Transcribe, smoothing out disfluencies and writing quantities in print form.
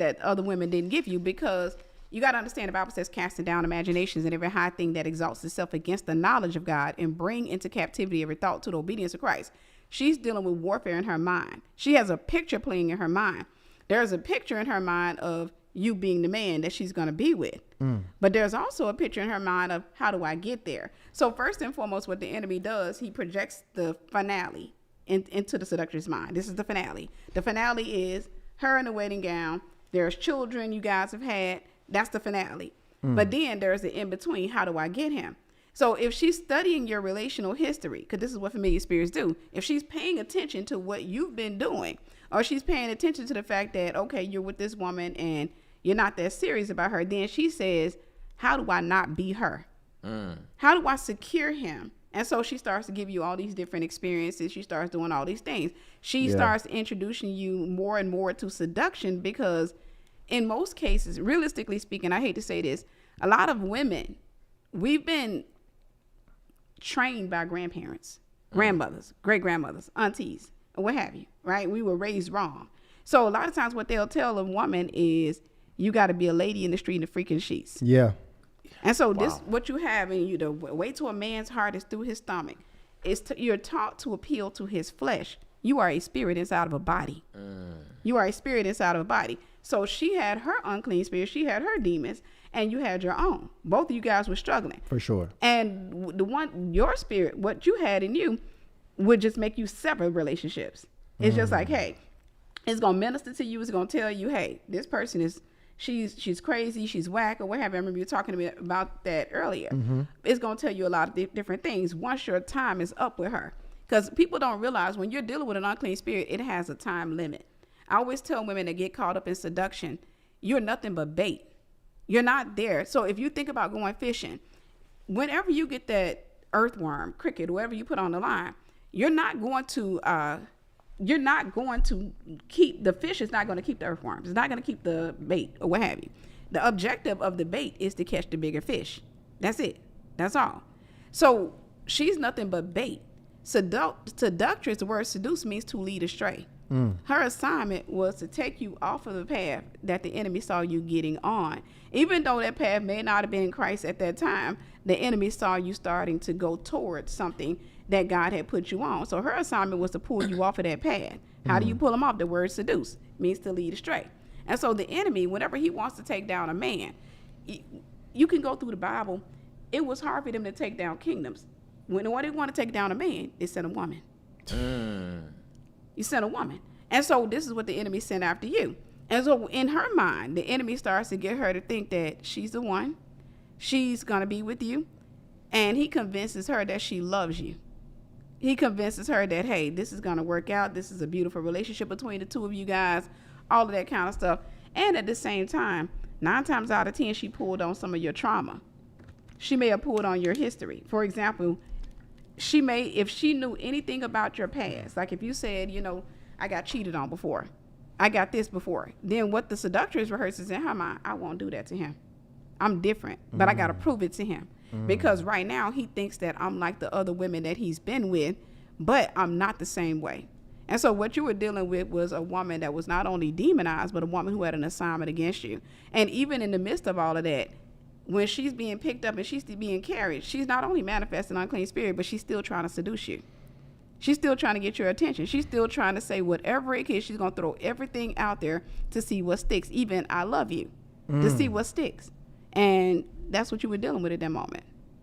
that other women didn't give you, because you got to understand the Bible says casting down imaginations and every high thing that exalts itself against the knowledge of God, and bring into captivity every thought to the obedience of Christ. She's dealing with warfare in her mind. She has a picture playing in her mind. There's a picture in her mind of you being the man that she's going to be with. But there's also a picture in her mind of, how do I get there? So first and foremost, what the enemy does, he projects the finale into the seductress mind. This is the finale. The finale is her in a wedding gown. There's children you guys have had. That's the finale. But then there's the in-between. How do I get him? So if she's studying your relational history, because this is what familiar spirits do, if she's paying attention to what you've been doing, or she's paying attention to the fact that, okay, you're with this woman and you're not that serious about her, then she says, how do I not be her? How do I secure him? And so she starts to give you all these different experiences. She starts doing all these things. She starts introducing you more and more to seduction, because in most cases, realistically speaking, I hate to say this, a lot of women, we've been trained by grandparents, grandmothers, great-grandmothers, aunties, or what have you, right? We were raised wrong. So a lot of times what they'll tell a woman is, you got to be a lady in the street in the freaking sheets. Yeah. And so this, what you have in you, the way to a man's heart is through his stomach. You're taught to appeal to his flesh. You are a spirit inside of a body. You are a spirit inside of a body. So she had her unclean spirit. She had her demons, and you had your own. Both of you guys were struggling. For sure. And your spirit, what you had in you, would just make you sever relationships. It's just like, hey, it's going to minister to you. It's going to tell you, hey, this person is, she's crazy, she's whack, or what have you. I remember you talking to me about that earlier. It's going to tell you a lot of different things once your time is up with her. Because people don't realize when you're dealing with an unclean spirit, it has a time limit. I always tell women that get caught up in seduction, you're nothing but bait. You're not there. So if you think about going fishing, whenever you get that earthworm, cricket, whatever you put on the line, you're not going to keep the fish. Is not going to keep the earthworms. It's not going to keep the bait or what have you. The objective of the bait is to catch the bigger fish. That's it. That's all. So she's nothing but bait. Seductress, the word seduce means to lead astray. Her assignment was to take you off of the path that the enemy saw you getting on. Even though that path may not have been in Christ at that time, the enemy saw you starting to go towards something that God had put you on. So her assignment was to pull you off of that path. How do you pull them off? The word seduce means to lead astray. And so the enemy, whenever he wants to take down a man, you can go through the Bible. It was hard for them to take down kingdoms. When they want to take down a man, they sent a woman. You sent a woman. And so this is what the enemy sent after you. And so in her mind, the enemy starts to get her to think that she's the one. She's going to be with you. And he convinces her that she loves you. He convinces her that, hey, this is going to work out. This is a beautiful relationship between the two of you guys, all of that kind of stuff. And at the same time, 9 times out of 10, she pulled on some of your trauma. She may have pulled on your history. For example, she may, if she knew anything about your past, like if you said, I got cheated on before, I got this before, then what the seductress rehearses in her mind, I won't do that to him. I'm different, but I got to prove it to him. Because right now he thinks that I'm like the other women that he's been with, but I'm not the same way. And so what you were dealing with was a woman that was not only demonized, but a woman who had an assignment against you. And even in the midst of all of that, when she's being picked up and she's being carried, she's not only manifesting unclean spirit, but she's still trying to seduce you. She's still trying to get your attention. She's still trying to say whatever it is, she's going to throw everything out there to see what sticks. Even I love you, to see what sticks. And that's what you were dealing with at that moment.